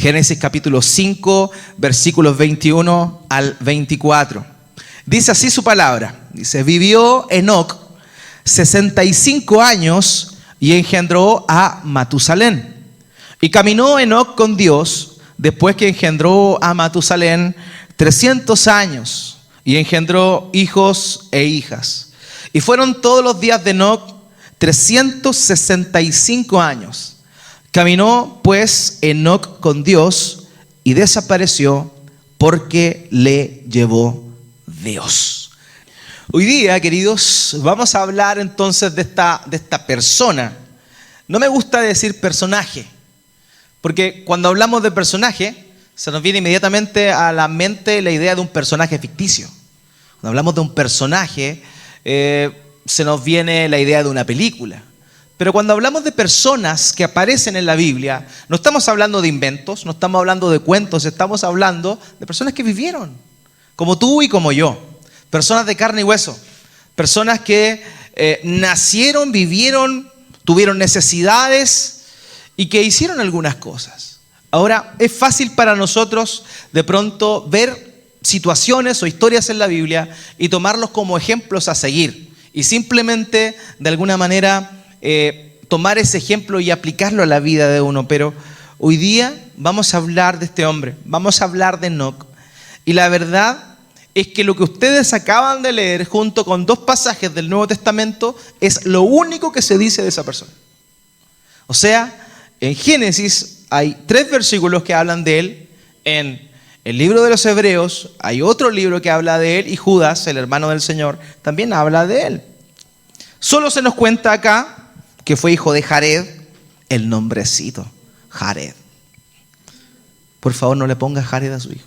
Génesis capítulo 5, versículos 21 al 24. Dice así su palabra. Dice: vivió Enoc 65 años y engendró a Matusalén. Y caminó Enoc con Dios después que engendró a Matusalén 300 años y engendró hijos e hijas. Y fueron todos los días de Enoc 365 años. Caminó pues Enoc con Dios y desapareció porque le llevó Dios. Hoy día, queridos, vamos a hablar entonces de esta persona. No me gusta decir personaje, porque cuando hablamos de personaje, se nos viene inmediatamente a la mente la idea de un personaje ficticio. Cuando hablamos de un personaje, se nos viene la idea de una película. Pero cuando hablamos de personas que aparecen en la Biblia, no estamos hablando de inventos, no estamos hablando de cuentos, estamos hablando de personas que vivieron, como tú y como yo. Personas de carne y hueso, personas que nacieron, vivieron, tuvieron necesidades y que hicieron algunas cosas. Ahora, es fácil para nosotros de pronto ver situaciones o historias en la Biblia y tomarlos como ejemplos a seguir y simplemente de alguna manera tomar ese ejemplo y aplicarlo a la vida de uno. Pero hoy día vamos a hablar de este hombre, vamos a hablar de Enoc, y la verdad es que lo que ustedes acaban de leer junto con dos pasajes del Nuevo Testamento es lo único que se dice de esa persona. O sea, en Génesis hay 3 versículos que hablan de él. En el libro de los Hebreos hay otro libro que habla de él, y Judas, el hermano del Señor, también habla de él. Solo se nos cuenta acá que fue hijo de Jared, el nombrecito, Jared. Por favor, no le ponga Jared a su hijo.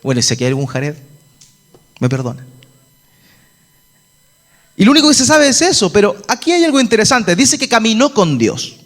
Bueno, y si aquí hay algún Jared, me perdona. Y lo único que se sabe es eso, pero aquí hay algo interesante. Dice que caminó con Dios.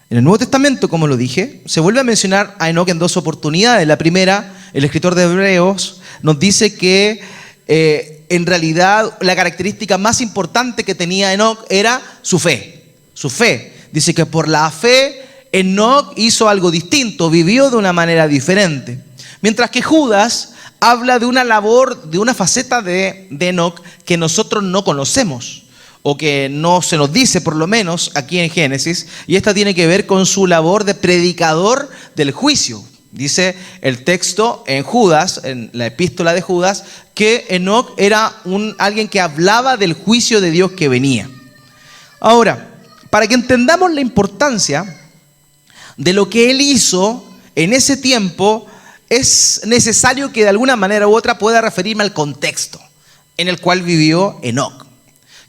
En el Nuevo Testamento, como lo dije, se vuelve a mencionar a Enoc en 2 oportunidades. La primera, el escritor de Hebreos nos dice que en realidad la característica más importante que tenía Enoc era su fe. Su fe. Dice que por la fe Enoc hizo algo distinto, vivió de una manera diferente. Mientras que Judas habla de una labor, de una faceta de Enoc que nosotros no conocemos, o que no se nos dice por lo menos aquí en Génesis, y esta tiene que ver con su labor de predicador del juicio. Dice el texto en Judas, en la epístola de Judas, que Enoc era alguien que hablaba del juicio de Dios que venía. Ahora, para que entendamos la importancia de lo que él hizo en ese tiempo, es necesario que de alguna manera u otra pueda referirme al contexto en el cual vivió Enoc.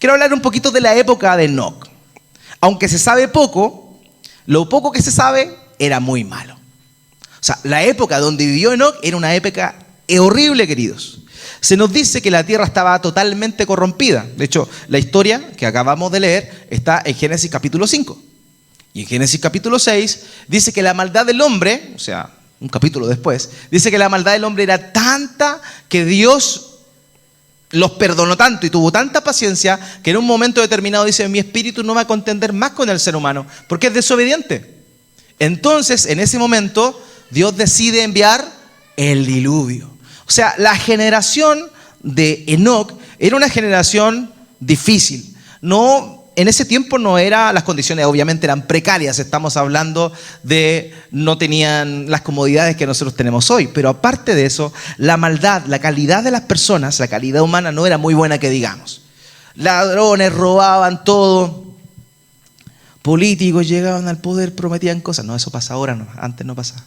Quiero hablar un poquito de la época de Enoc. Aunque se sabe poco, lo poco que se sabe era muy malo. O sea, la época donde vivió Enoc era una época horrible, queridos. Se nos dice que la tierra estaba totalmente corrompida. De hecho, la historia que acabamos de leer está en Génesis capítulo 5. Y en Génesis capítulo 6 dice que la maldad del hombre, o sea, un capítulo después, dice que la maldad del hombre era tanta que Dios los perdonó tanto y tuvo tanta paciencia que en un momento determinado dice: mi espíritu no va a contender más con el ser humano porque es desobediente. Entonces, en ese momento, Dios decide enviar el diluvio. O sea, la generación de Enoc era una generación difícil. En ese tiempo no era, las condiciones obviamente eran precarias. Estamos hablando de no tenían las comodidades que nosotros tenemos hoy. Pero aparte de eso, la maldad, la calidad de las personas, la calidad humana no era muy buena que digamos. Ladrones, robaban todo. Políticos llegaban al poder, prometían cosas. No, eso pasa ahora, no, antes no pasaba.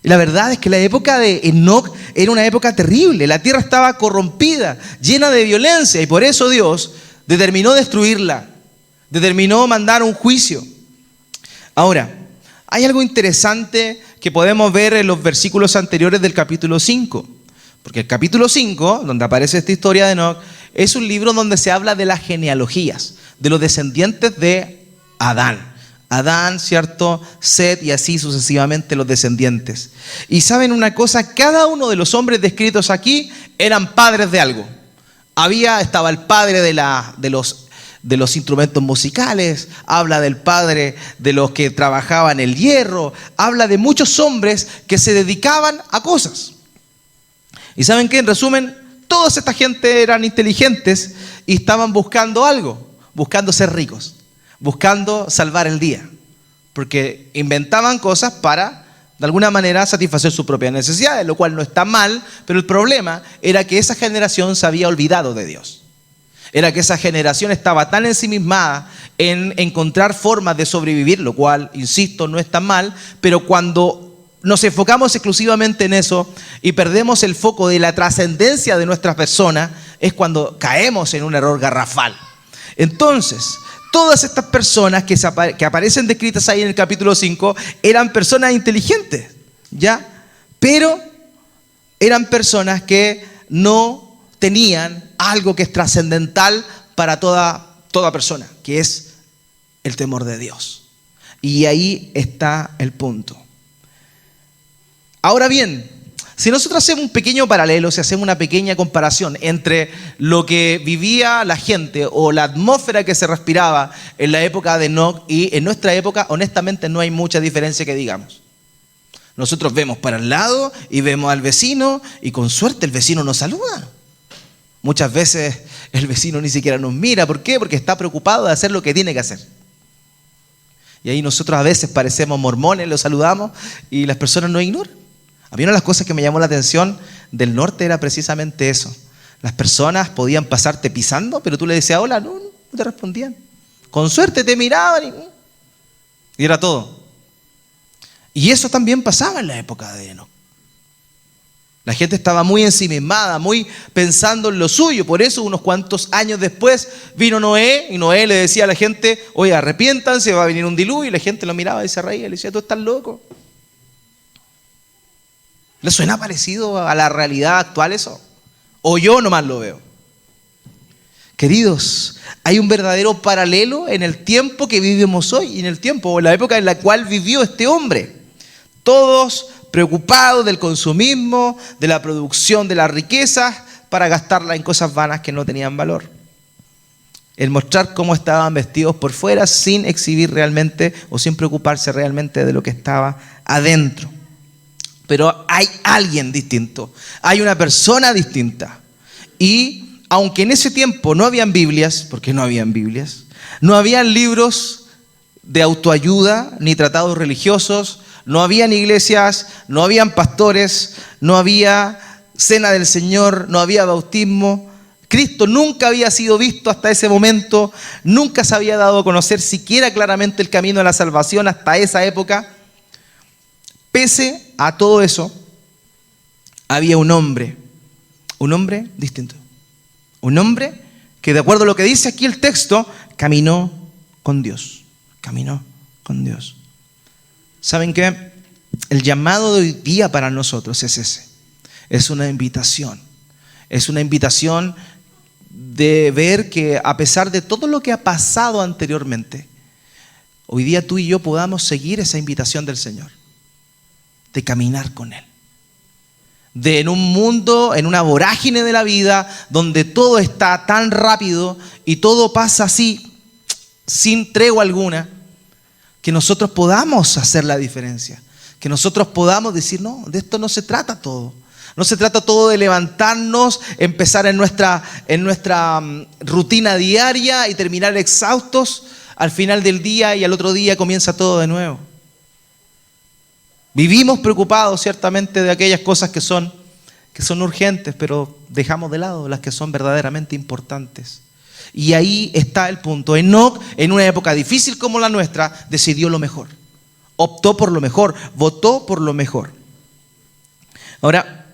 Y la verdad es que la época de Enoc era una época terrible. La tierra estaba corrompida, llena de violencia, y por eso Dios determinó destruirla, determinó mandar un juicio. Ahora, hay algo interesante que podemos ver en los versículos anteriores del capítulo 5. Porque el capítulo 5, donde aparece esta historia de Enoc, es un libro donde se habla de las genealogías, de los descendientes de Adán. Adán, ¿cierto? Set, y así sucesivamente los descendientes. Y saben una cosa, cada uno de los hombres descritos aquí eran padres de algo. Estaba el padre de los de los instrumentos musicales, habla del padre de los que trabajaban el hierro, habla de muchos hombres que se dedicaban a cosas. ¿Y saben qué? En resumen, toda esta gente eran inteligentes y estaban buscando algo, buscando ser ricos, buscando salvar el día, porque inventaban cosas para, de alguna manera, satisfacer sus propias necesidades, lo cual no está mal, pero el problema era que esa generación se había olvidado de Dios. Era que esa generación estaba tan ensimismada en encontrar formas de sobrevivir, lo cual, insisto, no está mal, pero cuando nos enfocamos exclusivamente en eso y perdemos el foco de la trascendencia de nuestra persona, es cuando caemos en un error garrafal. Entonces, todas estas personas que aparecen descritas ahí en el capítulo 5 eran personas inteligentes, ¿ya? Pero eran personas que no tenían algo que es trascendental para toda persona, que es el temor de Dios. Y ahí está el punto. Ahora bien, si nosotros hacemos un pequeño paralelo, si hacemos una pequeña comparación entre lo que vivía la gente o la atmósfera que se respiraba en la época de Enoc y en nuestra época, honestamente no hay mucha diferencia que digamos. Nosotros vemos para el lado y vemos al vecino y con suerte el vecino nos saluda. Muchas veces el vecino ni siquiera nos mira. ¿Por qué? Porque está preocupado de hacer lo que tiene que hacer. Y ahí nosotros a veces parecemos mormones, los saludamos y las personas nos ignoran. A mí una de las cosas que me llamó la atención del norte era precisamente eso. Las personas podían pasarte pisando, pero tú le decías hola, no te respondían. Con suerte te miraban y era todo. Y eso también pasaba en la época de Enoc. La gente estaba muy ensimismada, muy pensando en lo suyo. Por eso unos cuantos años después vino Noé y Noé le decía a la gente, oye, arrepiéntanse, va a venir un diluvio. Y la gente lo miraba y se reía y le decía, tú estás loco. ¿Le suena parecido a la realidad actual eso? ¿O yo nomás lo veo? Queridos, hay un verdadero paralelo en el tiempo que vivimos hoy y en el tiempo o en la época en la cual vivió este hombre. Todos preocupados del consumismo, de la producción de las riquezas para gastarla en cosas vanas que no tenían valor. El mostrar cómo estaban vestidos por fuera sin exhibir realmente o sin preocuparse realmente de lo que estaba adentro. Pero hay alguien distinto, hay una persona distinta. Y aunque en ese tiempo no habían Biblias, porque no habían Biblias, no habían libros de autoayuda ni tratados religiosos, no habían iglesias, no habían pastores, no había cena del Señor, no había bautismo. Cristo nunca había sido visto hasta ese momento, nunca se había dado a conocer siquiera claramente el camino a la salvación hasta esa época. Pese a todo eso, había un hombre distinto. Un hombre que, de acuerdo a lo que dice aquí el texto, caminó con Dios. Caminó con Dios. ¿Saben qué? El llamado de hoy día para nosotros es ese. Es una invitación. Es una invitación de ver que a pesar de todo lo que ha pasado anteriormente, hoy día tú y yo podamos seguir esa invitación del Señor. De caminar con Él. De en un mundo, en una vorágine de la vida, donde todo está tan rápido y todo pasa así, sin tregua alguna, que nosotros podamos hacer la diferencia. Que nosotros podamos decir, no, de esto no se trata todo. No se trata todo de levantarnos, empezar en nuestra rutina diaria y terminar exhaustos al final del día y al otro día comienza todo de nuevo. Vivimos preocupados ciertamente de aquellas cosas que son urgentes, pero dejamos de lado las que son verdaderamente importantes. Y ahí está el punto. Enoc, en una época difícil como la nuestra, decidió lo mejor. Optó por lo mejor, votó por lo mejor. Ahora,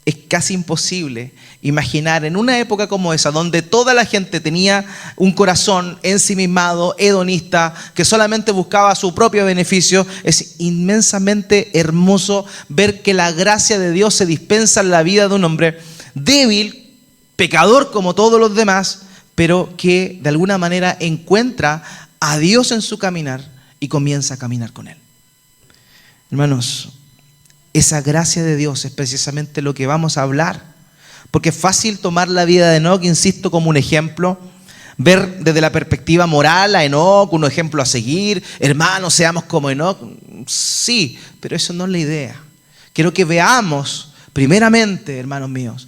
es casi imposible imaginar en una época como esa, donde toda la gente tenía un corazón ensimismado, hedonista, que solamente buscaba su propio beneficio. Es inmensamente hermoso ver que la gracia de Dios se dispensa en la vida de un hombre débil, pecador como todos los demás, pero que de alguna manera encuentra a Dios en su caminar y comienza a caminar con Él. Hermanos, esa gracia de Dios es precisamente lo que vamos a hablar. Porque es fácil tomar la vida de Enoc, insisto, como un ejemplo, ver desde la perspectiva moral a Enoc, un ejemplo a seguir, hermanos, seamos como Enoc. Sí, pero eso no es la idea. Quiero que veamos, primeramente, hermanos míos,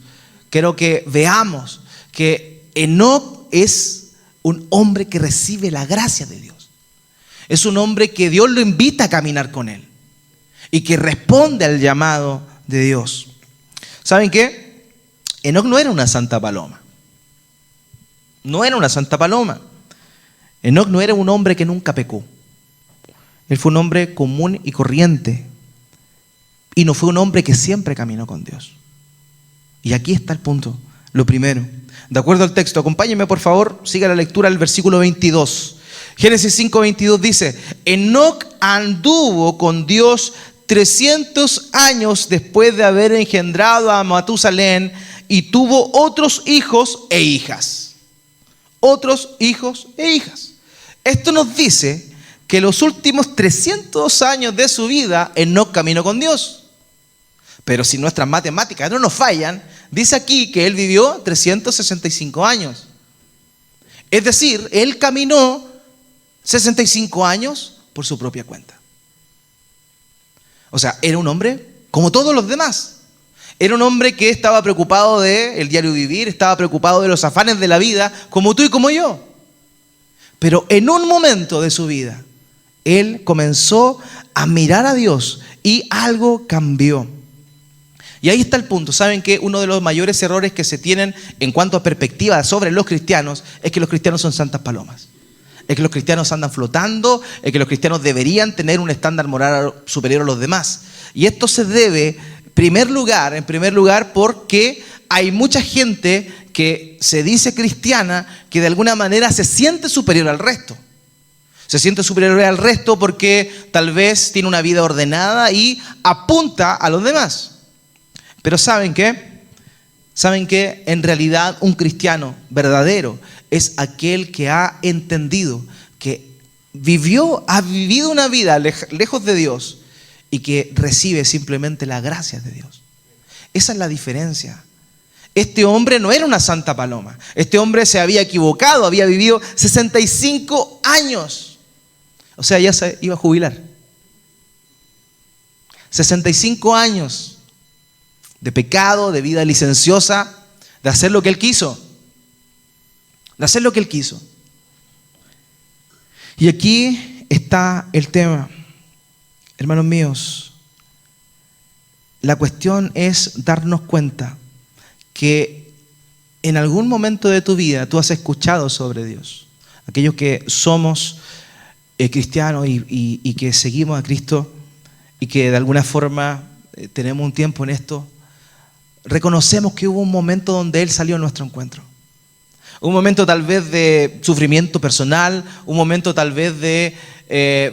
quiero que veamos que Enoc es un hombre que recibe la gracia de Dios. Es un hombre que Dios lo invita a caminar con él y que responde al llamado de Dios. ¿Saben qué? Enoc no era una santa paloma. No era una santa paloma. Enoc no era un hombre que nunca pecó. Él fue un hombre común y corriente. Y no fue un hombre que siempre caminó con Dios. Y aquí está el punto. Lo primero, de acuerdo al texto, acompáñenme por favor, siga la lectura del versículo 22. Génesis 5:22 dice: Enoc anduvo con Dios 300 años después de haber engendrado a Matusalén y tuvo otros hijos e hijas. Otros hijos e hijas. Esto nos dice que los últimos 300 años de su vida Enoc caminó con Dios. Pero si nuestras matemáticas no nos fallan, dice aquí que él vivió 365 años. Es decir, él caminó 65 años por su propia cuenta. O sea, era un hombre como todos los demás. Era un hombre que estaba preocupado del diario vivir, estaba preocupado de los afanes de la vida, como tú y como yo. Pero en un momento de su vida, él comenzó a mirar a Dios y algo cambió. Y ahí está el punto. ¿Saben qué? Uno de los mayores errores que se tienen en cuanto a perspectiva sobre los cristianos es que los cristianos son santas palomas. Es que los cristianos andan flotando, es que los cristianos deberían tener un estándar moral superior a los demás. Y esto se debe, en primer lugar, porque hay mucha gente que se dice cristiana que de alguna manera se siente superior al resto. Se siente superior al resto porque tal vez tiene una vida ordenada y apunta a los demás. Pero ¿saben qué? ¿Saben qué? En realidad un cristiano verdadero es aquel que ha entendido que ha vivido una vida lejos de Dios y que recibe simplemente la gracia de Dios. Esa es la diferencia. Este hombre no era una santa paloma. Este hombre se había equivocado, había vivido 65 años. O sea, ya se iba a jubilar. 65 años de pecado, de vida licenciosa, de hacer lo que él quiso. De hacer lo que él quiso. Y aquí está el tema. Hermanos míos, la cuestión es darnos cuenta que en algún momento de tu vida tú has escuchado sobre Dios. Aquellos que somos cristianos y que seguimos a Cristo y que de alguna forma tenemos un tiempo en esto, reconocemos que hubo un momento donde Él salió a nuestro encuentro. Un momento tal vez de sufrimiento personal, un momento tal vez de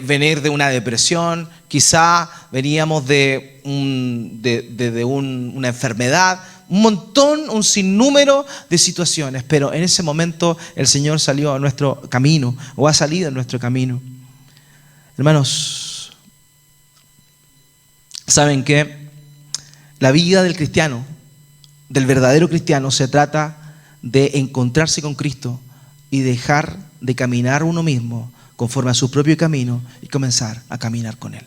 venir de una depresión, quizá veníamos de una enfermedad, un sinnúmero de situaciones, pero en ese momento el Señor salió a nuestro camino, o ha salido a nuestro camino. Hermanos, ¿saben qué? La vida del cristiano, del verdadero cristiano, se trata de encontrarse con Cristo y dejar de caminar uno mismo conforme a su propio camino y comenzar a caminar con Él.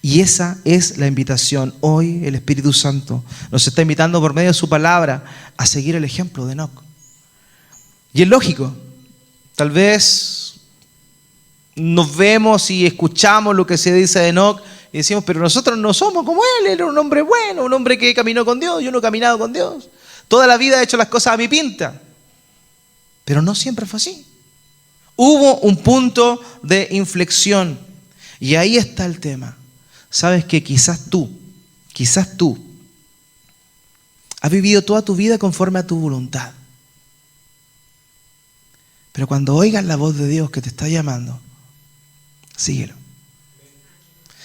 Y esa es la invitación. Hoy el Espíritu Santo nos está invitando por medio de su palabra a seguir el ejemplo de Enoc. Y es lógico, tal vez nos vemos y escuchamos lo que se dice de Enoc y decimos, pero nosotros no somos como él era un hombre bueno, un hombre que caminó con Dios, yo no he caminado con Dios. Toda la vida he hecho las cosas a mi pinta. Pero no siempre fue así. Hubo un punto de inflexión. Y ahí está el tema. Sabes que quizás tú has vivido toda tu vida conforme a tu voluntad. Pero cuando oigas la voz de Dios que te está llamando, síguelo.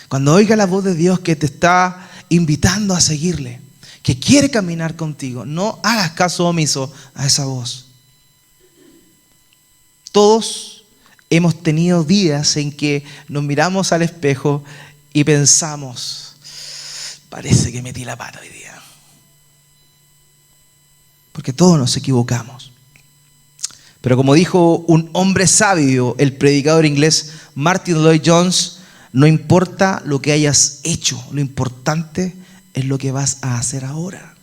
Cuando oigas la voz de Dios que te está invitando a seguirle, que quiere caminar contigo, no hagas caso omiso a esa voz. Todos hemos tenido días en que nos miramos al espejo y pensamos, parece que metí la pata hoy día. Porque todos nos equivocamos. Pero como dijo un hombre sabio, el predicador inglés Martin Lloyd-Jones, no importa lo que hayas hecho, lo importante es lo que vas a hacer ahora.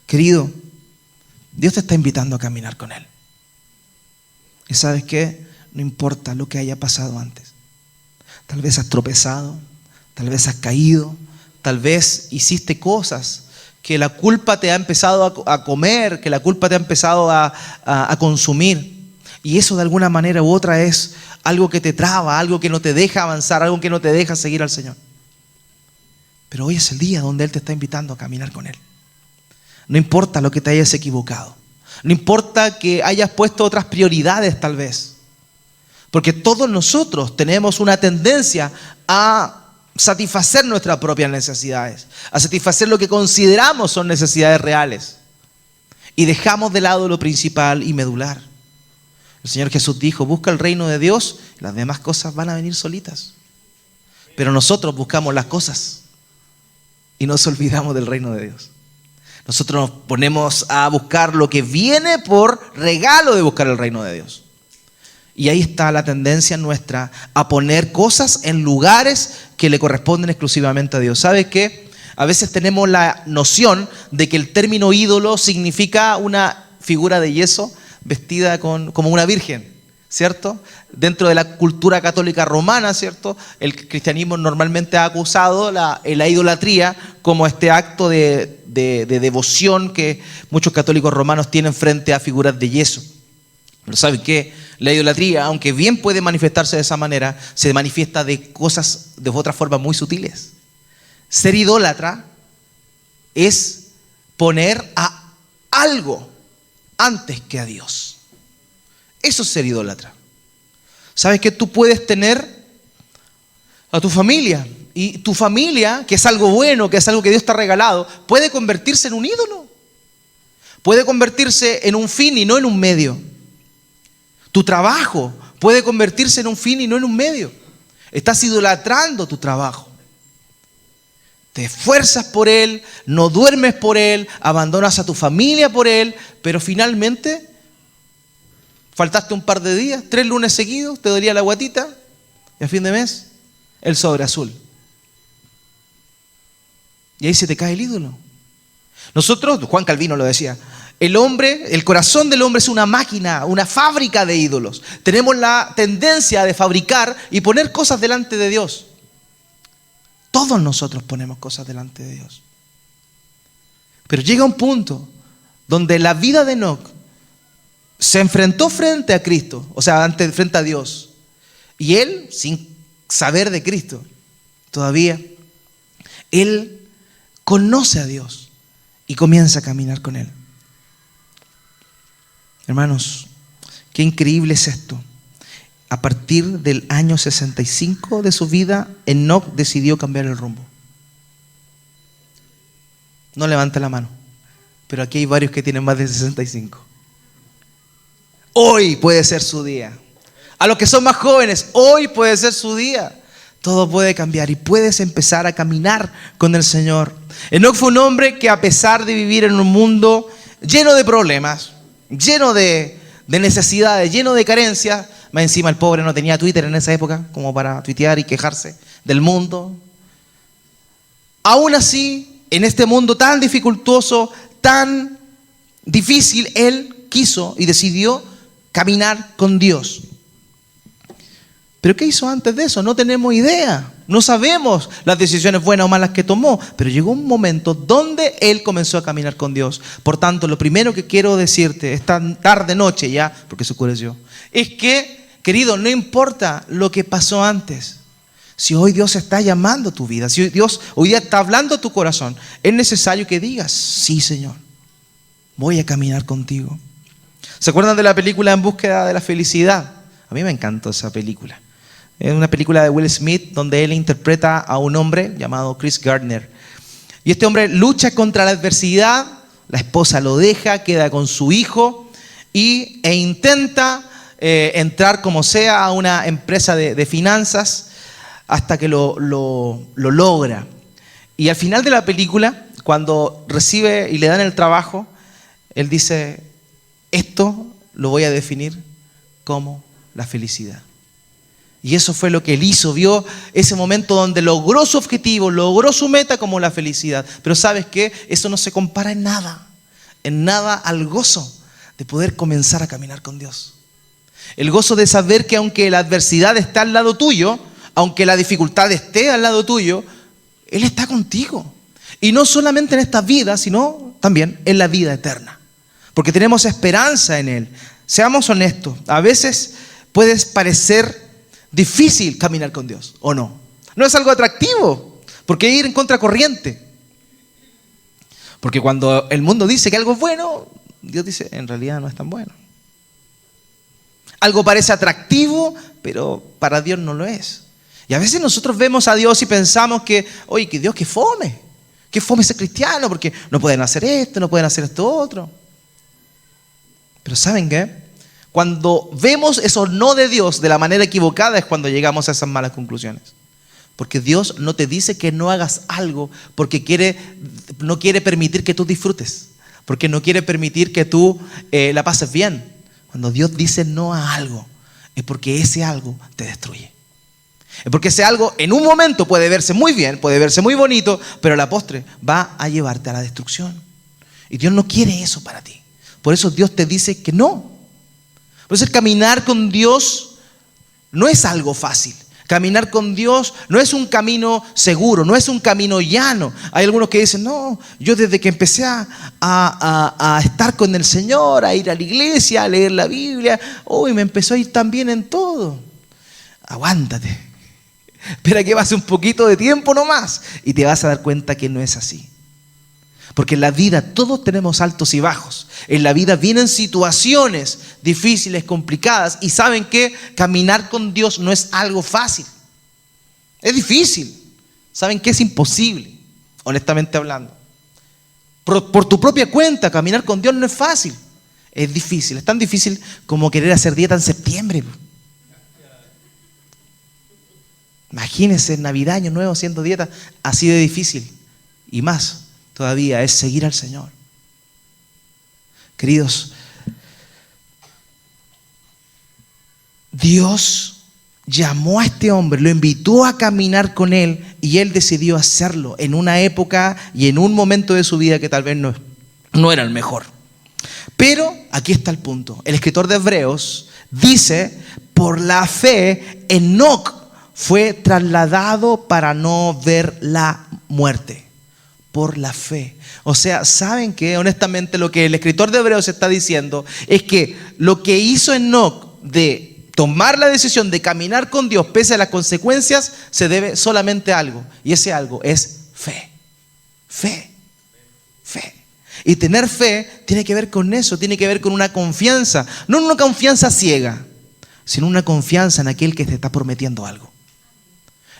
Querido, Dios te está invitando a caminar con Él. ¿Y sabes qué? No importa lo que haya pasado antes. Tal vez has tropezado, tal vez has caído, tal vez hiciste cosas que la culpa te ha empezado a comer, que la culpa te ha empezado a consumir. Y eso de alguna manera u otra es algo que te traba, algo que no te deja avanzar, algo que no te deja seguir al Señor. Pero hoy es el día donde Él te está invitando a caminar con Él. No importa lo que te hayas equivocado. No importa que hayas puesto otras prioridades tal vez. Porque todos nosotros tenemos una tendencia a satisfacer nuestras propias necesidades, a satisfacer lo que consideramos son necesidades reales. Y dejamos de lado lo principal y medular. El Señor Jesús dijo, busca el reino de Dios, y las demás cosas van a venir solitas. Pero nosotros buscamos las cosas y nos olvidamos del reino de Dios. Nosotros nos ponemos a buscar lo que viene por regalo de buscar el reino de Dios. Y ahí está la tendencia nuestra a poner cosas en lugares que le corresponden exclusivamente a Dios. ¿Sabes qué? A veces tenemos la noción de que el término ídolo significa una figura de yeso vestida como una virgen, ¿cierto? Dentro de la cultura católica romana, ¿cierto? El cristianismo normalmente ha acusado la idolatría como este acto de devoción que muchos católicos romanos tienen frente a figuras de yeso. Pero ¿saben qué? La idolatría, aunque bien puede manifestarse de esa manera, se manifiesta de cosas de otra forma muy sutiles. Ser idólatra es poner a algo antes que a Dios. Eso es ser idólatra. ¿Sabes que tú puedes tener a tu familia? Y tu familia, que es algo bueno, que es algo que Dios te ha regalado, puede convertirse en un ídolo. Puede convertirse en un fin y no en un medio. Tu trabajo puede convertirse en un fin y no en un medio. Estás idolatrando tu trabajo. Te esfuerzas por él, no duermes por él, abandonas a tu familia por él, pero finalmente faltaste un par de días, 3 lunes seguidos, te dolía la guatita y a fin de mes el sobre azul. Y ahí se te cae el ídolo. Nosotros, Juan Calvino lo decía, el corazón del hombre es una máquina, una fábrica de ídolos. Tenemos la tendencia de fabricar y poner cosas delante de Dios. Todos nosotros ponemos cosas delante de Dios. Pero llega un punto donde la vida de Enoc se enfrentó frente a Cristo, o sea, frente a Dios. Y él, sin saber de Cristo, todavía, él conoce a Dios y comienza a caminar con Él. Hermanos, qué increíble es esto. A partir del año 65 de su vida, Enoc decidió cambiar el rumbo. No levante la mano, pero aquí hay varios que tienen más de 65. Hoy puede ser su día. A los que son más jóvenes, hoy puede ser su día. Todo puede cambiar y puedes empezar a caminar con el Señor. Enoc fue un hombre que, a pesar de vivir en un mundo lleno de problemas, lleno de necesidades, lleno de carencias, más encima el pobre no tenía Twitter en esa época como para tuitear y quejarse del mundo. Aún así, en este mundo tan dificultoso, tan difícil, él quiso y decidió caminar con Dios. ¿Pero qué hizo antes de eso? No tenemos idea. No sabemos las decisiones buenas o malas que tomó. Pero llegó un momento donde él comenzó a caminar con Dios. Por tanto, lo primero que quiero decirte esta tarde, noche ya, porque se oscureció, es que, querido, no importa lo que pasó antes. Si hoy Dios está llamando tu vida, si Dios hoy día está hablando a tu corazón, es necesario que digas, sí, Señor, voy a caminar contigo. ¿Se acuerdan de la película En búsqueda de la felicidad? A mí me encantó esa película. Es una película de Will Smith donde él interpreta a un hombre llamado Chris Gardner. Y este hombre lucha contra la adversidad, la esposa lo deja, queda con su hijo e intenta entrar como sea a una empresa de finanzas hasta que lo logra. Y al final de la película, cuando recibe y le dan el trabajo, él dice, esto lo voy a definir como la felicidad. Y eso fue lo que él hizo, vio ese momento donde logró su objetivo, logró su meta como la felicidad. Pero ¿sabes qué? Eso no se compara en nada al gozo de poder comenzar a caminar con Dios. El gozo de saber que aunque la adversidad está al lado tuyo, aunque la dificultad esté al lado tuyo, Él está contigo. Y no solamente en esta vida, sino también en la vida eterna. Porque tenemos esperanza en Él. Seamos honestos, a veces puede parecer difícil caminar con Dios, ¿o no? No es algo atractivo, porque ir en contracorriente. Porque cuando el mundo dice que algo es bueno, Dios dice, en realidad no es tan bueno. Algo parece atractivo, pero para Dios no lo es. Y a veces nosotros vemos a Dios y pensamos que, oye, que Dios, que fome ese cristiano, porque no pueden hacer esto, no pueden hacer esto otro. Pero ¿saben qué? Cuando vemos eso no de Dios de la manera equivocada es cuando llegamos a esas malas conclusiones. Porque Dios no te dice que no hagas algo porque no quiere permitir que tú disfrutes. Porque no quiere permitir que tú la pases bien. Cuando Dios dice no a algo, es porque ese algo te destruye. Es porque ese algo en un momento puede verse muy bien, puede verse muy bonito, pero a la postre va a llevarte a la destrucción. Y Dios no quiere eso para ti. Por eso Dios te dice que no. Por eso el caminar con Dios no es algo fácil. Caminar con Dios no es un camino seguro, no es un camino llano. Hay algunos que dicen, no, yo desde que empecé a estar con el Señor, a ir a la iglesia, a leer la Biblia, me empezó a ir tan bien en todo. Aguántate. Espera que pase un poquito de tiempo nomás y te vas a dar cuenta que no es así. Porque en la vida todos tenemos altos y bajos. En la vida vienen situaciones difíciles, complicadas. Y ¿saben qué? Caminar con Dios no es algo fácil. Es difícil. ¿Saben qué? Es imposible, honestamente hablando. Por tu propia cuenta, caminar con Dios no es fácil. Es difícil. Es tan difícil como querer hacer dieta en septiembre. Imagínense Navidad, Año Nuevo, haciendo dieta. Así de difícil. Y más todavía es seguir al Señor. Queridos, Dios llamó a este hombre, lo invitó a caminar con él y él decidió hacerlo en una época y en un momento de su vida que tal vez no era el mejor. Pero aquí está el punto. El escritor de Hebreos dice, por la fe, Enoc fue trasladado para no ver la muerte. Por la fe. O sea, ¿saben qué? Honestamente lo que el escritor de Hebreos está diciendo es que lo que hizo Enoc de tomar la decisión de caminar con Dios pese a las consecuencias se debe solamente a algo. Y ese algo es fe. Fe. Fe. Y tener fe tiene que ver con eso, tiene que ver con una confianza. No una confianza ciega, sino una confianza en aquel que te está prometiendo algo.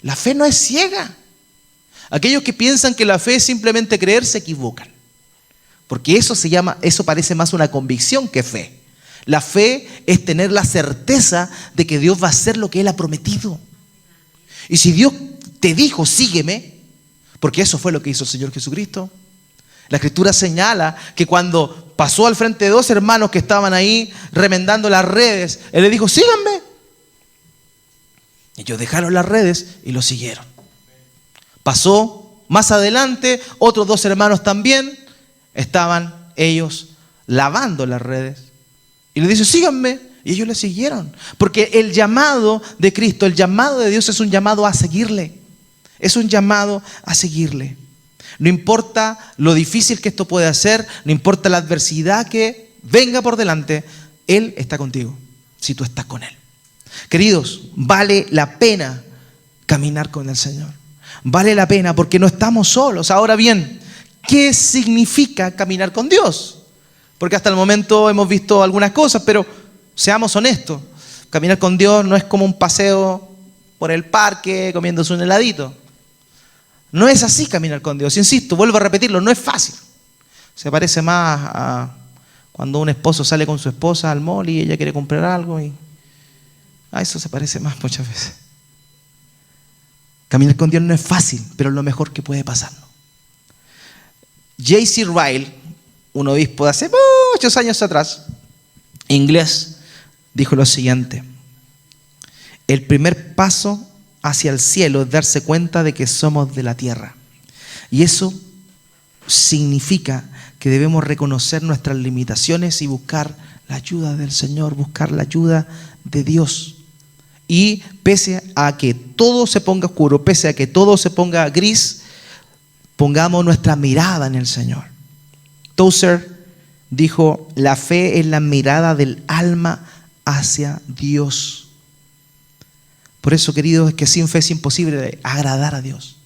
La fe no es ciega. Aquellos que piensan que la fe es simplemente creer se equivocan. Porque eso parece más una convicción que fe. La fe es tener la certeza de que Dios va a hacer lo que Él ha prometido. Y si Dios te dijo, sígueme, porque eso fue lo que hizo el Señor Jesucristo. La Escritura señala que cuando pasó al frente de dos hermanos que estaban ahí remendando las redes, Él le dijo, síganme. Ellos dejaron las redes y lo siguieron. Pasó más adelante, otros dos hermanos también estaban ellos lavando las redes. Y le dice, síganme. Y ellos le siguieron. Porque el llamado de Cristo, el llamado de Dios es un llamado a seguirle. Es un llamado a seguirle. No importa lo difícil que esto puede ser, no importa la adversidad que venga por delante, Él está contigo, si tú estás con Él. Queridos, vale la pena caminar con el Señor. Vale la pena porque no estamos solos. Ahora bien, ¿qué significa caminar con Dios? Porque hasta el momento hemos visto algunas cosas, pero seamos honestos. Caminar con Dios no es como un paseo por el parque comiéndose un heladito. No es así caminar con Dios. Insisto, vuelvo a repetirlo, no es fácil. Se parece más a cuando un esposo sale con su esposa al mall y ella quiere comprar algo y a eso se parece más muchas veces. Caminar con Dios no es fácil, pero es lo mejor que puede pasarnos. J.C. Ryle, un obispo de hace muchos años atrás, En inglés dijo lo siguiente: el primer paso hacia el cielo es darse cuenta de que somos de la tierra. Y eso significa que debemos reconocer nuestras limitaciones y buscar la ayuda del Señor, buscar la ayuda de Dios. Y pese a que todo se ponga oscuro, pese a que todo se ponga gris, pongamos nuestra mirada en el Señor. Tozer dijo: la fe es la mirada del alma hacia Dios. Por eso, queridos, es que sin fe es imposible agradar a Dios.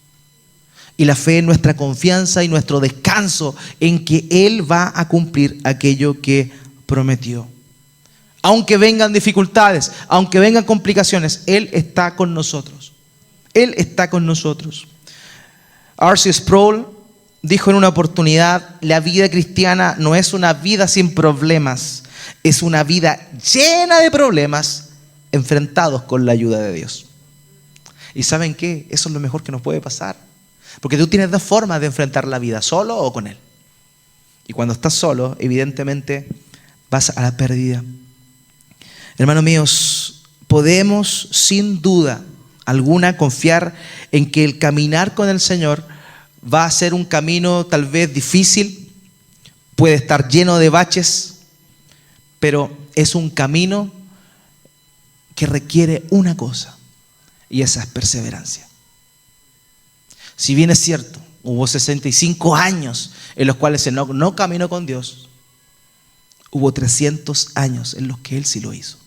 Y la fe es nuestra confianza y nuestro descanso en que Él va a cumplir aquello que prometió. Aunque vengan dificultades, aunque vengan complicaciones, Él está con nosotros. Él está con nosotros. R.C. Sproul dijo en una oportunidad: la vida cristiana no es una vida sin problemas, es una vida llena de problemas enfrentados con la ayuda de Dios. ¿Y saben qué? Eso es lo mejor que nos puede pasar. Porque tú tienes dos formas de enfrentar la vida: solo o con Él. Y cuando estás solo, evidentemente vas a la pérdida. Hermanos míos, podemos sin duda alguna confiar en que el caminar con el Señor va a ser un camino tal vez difícil, puede estar lleno de baches, pero es un camino que requiere una cosa, y esa es perseverancia. Si bien es cierto, hubo 65 años en los cuales Enoc no caminó con Dios, hubo 300 años en los que él sí lo hizo.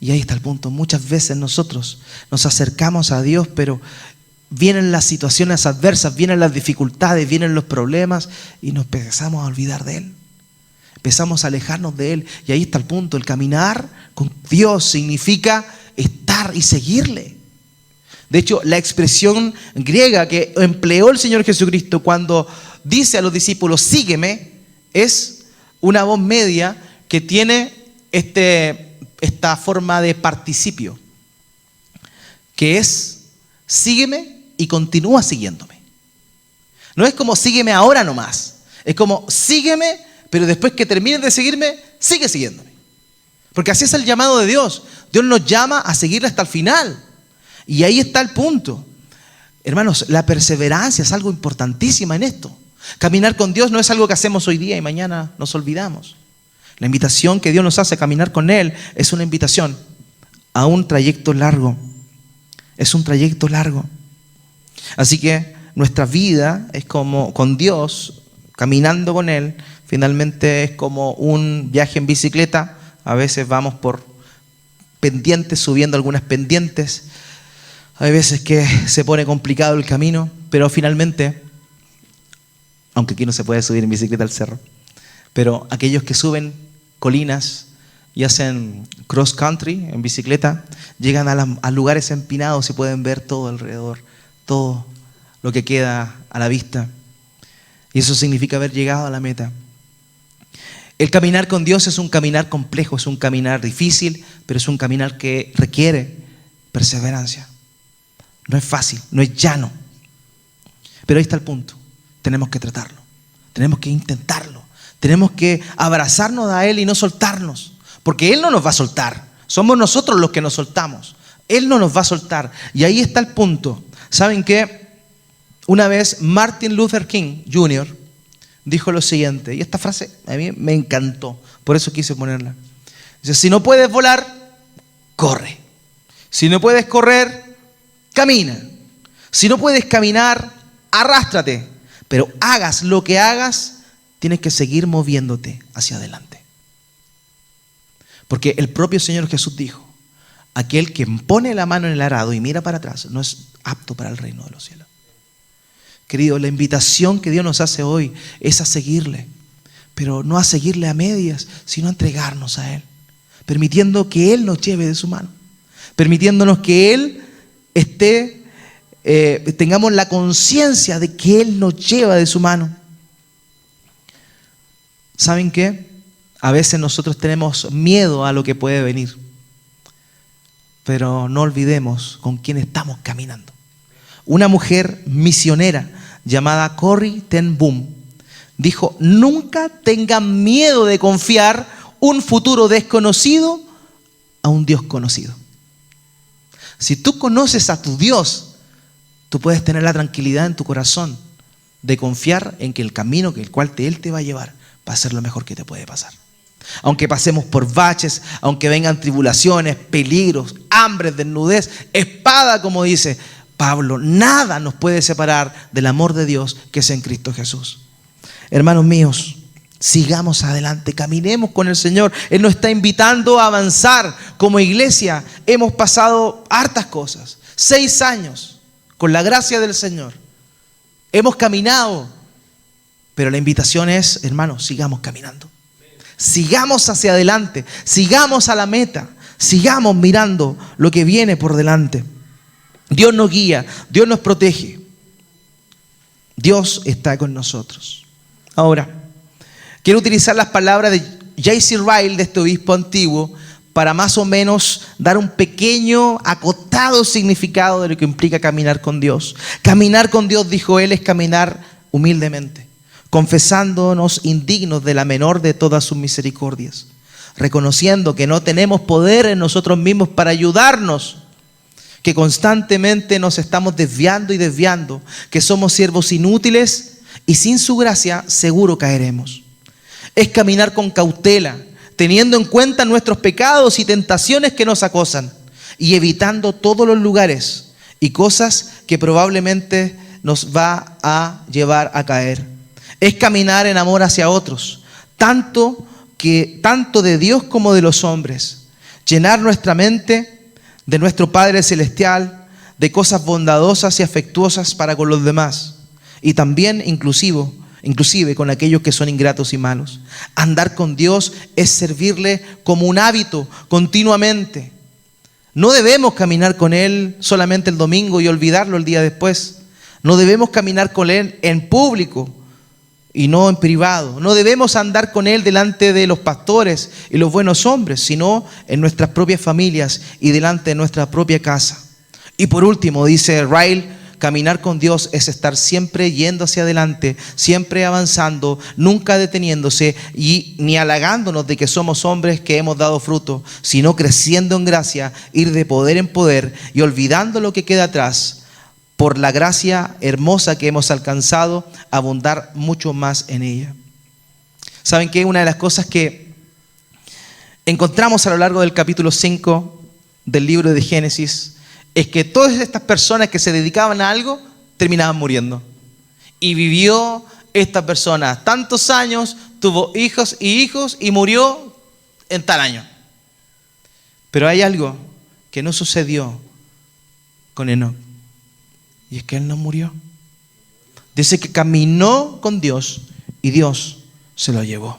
Y ahí está el punto. Muchas veces nosotros nos acercamos a Dios, pero vienen las situaciones adversas, vienen las dificultades, vienen los problemas y nos empezamos a olvidar de Él. Empezamos a alejarnos de Él. Y ahí está el punto. El caminar con Dios significa estar y seguirle. De hecho, la expresión griega que empleó el Señor Jesucristo cuando dice a los discípulos: sígueme, es una voz media que tiene esta forma de participio, que es: sígueme y continúa siguiéndome. No es como sígueme ahora nomás, es como sígueme, pero después que termines de seguirme, sigue siguiéndome. Porque así es el llamado de Dios. Dios nos llama a seguirle hasta el final. Y ahí está el punto. Hermanos, la perseverancia es algo importantísima en esto. Caminar con Dios no es algo que hacemos hoy día y mañana nos olvidamos. La invitación que Dios nos hace a caminar con Él es una invitación a un trayecto largo. Es un trayecto largo. Así que nuestra vida es como con Dios, caminando con Él, finalmente es como un viaje en bicicleta. A veces vamos por pendientes, subiendo algunas pendientes. Hay veces que se pone complicado el camino, pero finalmente, aunque aquí no se puede subir en bicicleta al cerro, pero aquellos que suben colinas y hacen cross country en bicicleta, llegan a lugares empinados y pueden ver todo alrededor, todo lo que queda a la vista. Y eso significa haber llegado a la meta. El caminar con Dios es un caminar complejo, es un caminar difícil, pero es un caminar que requiere perseverancia. No es fácil, no es llano. Pero ahí está el punto. Tenemos que tratarlo, tenemos que intentarlo, tenemos que abrazarnos a Él y no soltarnos, porque Él no nos va a soltar. Somos nosotros los que nos soltamos. Él no nos va a soltar. Y ahí está el punto. ¿Saben qué? Una vez Martin Luther King Jr. dijo lo siguiente, y esta frase a mí me encantó, por eso quise ponerla. Dice: si no puedes volar, corre. Si no puedes correr, camina. Si no puedes caminar, arrástrate. Pero hagas lo que hagas, tienes que seguir moviéndote hacia adelante. Porque el propio Señor Jesús dijo: aquel que pone la mano en el arado y mira para atrás no es apto para el reino de los cielos. Querido, la invitación que Dios nos hace hoy es a seguirle, pero no a seguirle a medias, sino a entregarnos a Él, permitiendo que Él nos lleve de su mano, permitiéndonos que Él tengamos la conciencia de que Él nos lleva de su mano. ¿Saben qué? A veces nosotros tenemos miedo a lo que puede venir, pero no olvidemos con quién estamos caminando. Una mujer misionera llamada Corrie ten Boom dijo, nunca tengan miedo de confiar un futuro desconocido a un Dios conocido. Si tú conoces a tu Dios, tú puedes tener la tranquilidad en tu corazón de confiar en que el camino que el cual Él te va a llevar va a ser lo mejor que te puede pasar. Aunque pasemos por baches, aunque vengan tribulaciones, peligros, hambre, desnudez, espada, como dice Pablo, nada nos puede separar del amor de Dios que es en Cristo Jesús. Hermanos míos, sigamos adelante, caminemos con el Señor. Él nos está invitando a avanzar. Como iglesia hemos pasado hartas cosas. 6 años con la gracia del Señor. Hemos caminado, pero la invitación es, hermanos, sigamos caminando. Sigamos hacia adelante, sigamos a la meta, sigamos mirando lo que viene por delante. Dios nos guía, Dios nos protege. Dios está con nosotros. Ahora, quiero utilizar las palabras de J.C. Ryle, de este obispo antiguo, para más o menos dar un pequeño, acotado significado de lo que implica caminar con Dios. Caminar con Dios, dijo él, es caminar humildemente, confesándonos indignos de la menor de todas sus misericordias, reconociendo que no tenemos poder en nosotros mismos para ayudarnos, que constantemente nos estamos desviando, que somos siervos inútiles y sin su gracia seguro caeremos. Es caminar con cautela, teniendo en cuenta nuestros pecados y tentaciones que nos acosan y evitando todos los lugares y cosas que probablemente nos va a llevar a caer. Es caminar en amor hacia otros, tanto de Dios como de los hombres. Llenar nuestra mente de nuestro Padre Celestial, de cosas bondadosas y afectuosas para con los demás. Y también inclusive con aquellos que son ingratos y malos. Andar con Dios es servirle como un hábito continuamente. No debemos caminar con Él solamente el domingo y olvidarlo el día después. No debemos caminar con Él en público y no en privado. No debemos andar con Él delante de los pastores y los buenos hombres, sino en nuestras propias familias y delante de nuestra propia casa. Y por último, dice Ryle, caminar con Dios es estar siempre yendo hacia adelante, siempre avanzando, nunca deteniéndose y ni halagándonos de que somos hombres que hemos dado fruto, sino creciendo en gracia, ir de poder en poder y olvidando lo que queda atrás, por la gracia hermosa que hemos alcanzado, abundar mucho más en ella. ¿Saben qué? Una de las cosas que encontramos a lo largo del capítulo 5 del libro de Génesis es que todas estas personas que se dedicaban a algo terminaban muriendo. Y vivió esta persona tantos años, tuvo hijos y murió en tal año. Pero hay algo que no sucedió con Enoc. Y es que él no murió. Dice que caminó con Dios y Dios se lo llevó.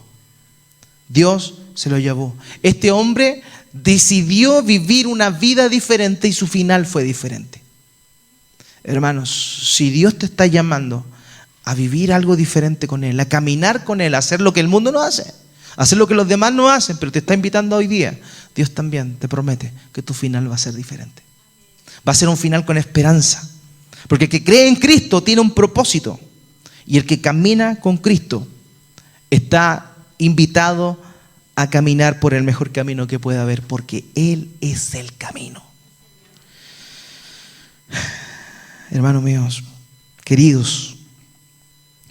Dios se lo llevó. Este hombre decidió vivir una vida diferente y su final fue diferente. Hermanos, si Dios te está llamando a vivir algo diferente con Él, a caminar con Él, a hacer lo que el mundo no hace, a hacer lo que los demás no hacen, pero te está invitando hoy día, Dios también te promete que tu final va a ser diferente. Va a ser un final con esperanza. Porque el que cree en Cristo tiene un propósito. Y el que camina con Cristo está invitado a caminar por el mejor camino que pueda haber, porque Él es el camino. Hermanos míos, queridos,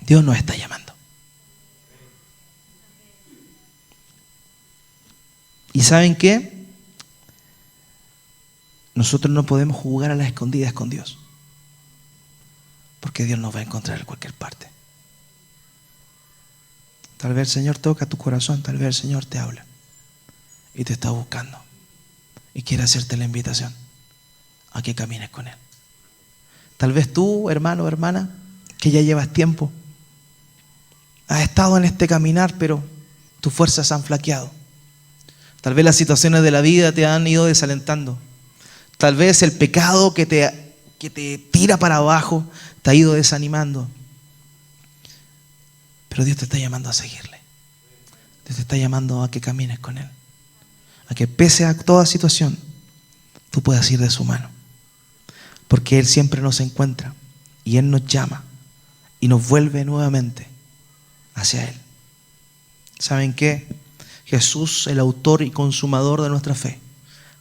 Dios nos está llamando. ¿Y saben qué? Nosotros no podemos jugar a las escondidas con Dios, porque Dios nos va a encontrar en cualquier parte. Tal vez el Señor toca tu corazón, tal vez el Señor te habla y te está buscando y quiere hacerte la invitación a que camines con Él. Tal vez tú, hermano o hermana, que ya llevas tiempo, has estado en este caminar, pero tus fuerzas han flaqueado. Tal vez las situaciones de la vida te han ido desalentando. Tal vez el pecado que te tira para abajo te ha ido desanimando. Pero Dios te está llamando a seguirle. Dios te está llamando a que camines con Él. A que pese a toda situación, tú puedas ir de su mano. Porque Él siempre nos encuentra y Él nos llama y nos vuelve nuevamente hacia Él. ¿Saben qué? Jesús, el autor y consumador de nuestra fe,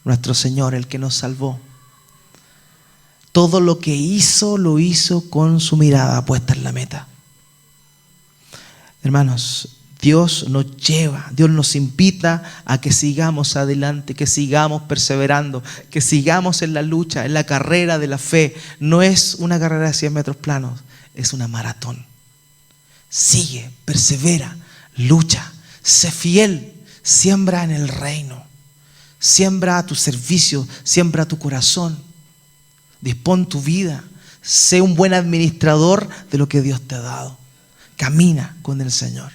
nuestro Señor, el que nos salvó, todo lo que hizo, lo hizo con su mirada puesta en la meta. Hermanos, Dios nos lleva, Dios nos invita a que sigamos adelante, que sigamos perseverando, que sigamos en la lucha, en la carrera de la fe. No es una carrera de 100 metros planos, es una maratón. Sigue, persevera, lucha, sé fiel, siembra en el reino, siembra a tu servicio, siembra a tu corazón, dispón tu vida, sé un buen administrador de lo que Dios te ha dado. Camina con el Señor.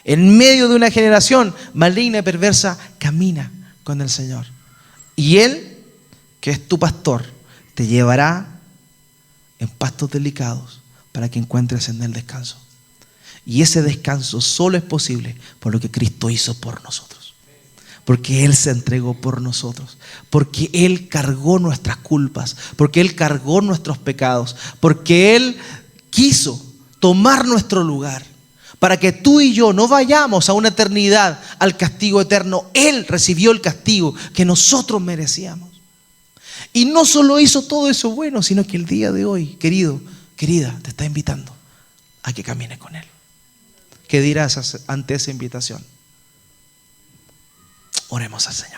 En medio de una generación maligna y perversa, camina con el Señor. Y Él, que es tu pastor, te llevará en pastos delicados para que encuentres en Él descanso. Y ese descanso solo es posible por lo que Cristo hizo por nosotros. Porque Él se entregó por nosotros. Porque Él cargó nuestras culpas. Porque Él cargó nuestros pecados. Porque Él quiso tomar nuestro lugar. Para que tú y yo no vayamos a una eternidad al castigo eterno. Él recibió el castigo que nosotros merecíamos. Y no solo hizo todo eso bueno, sino que el día de hoy, querido, querida, te está invitando a que camines con Él. ¿Qué dirás ante esa invitación? Oremos al Señor.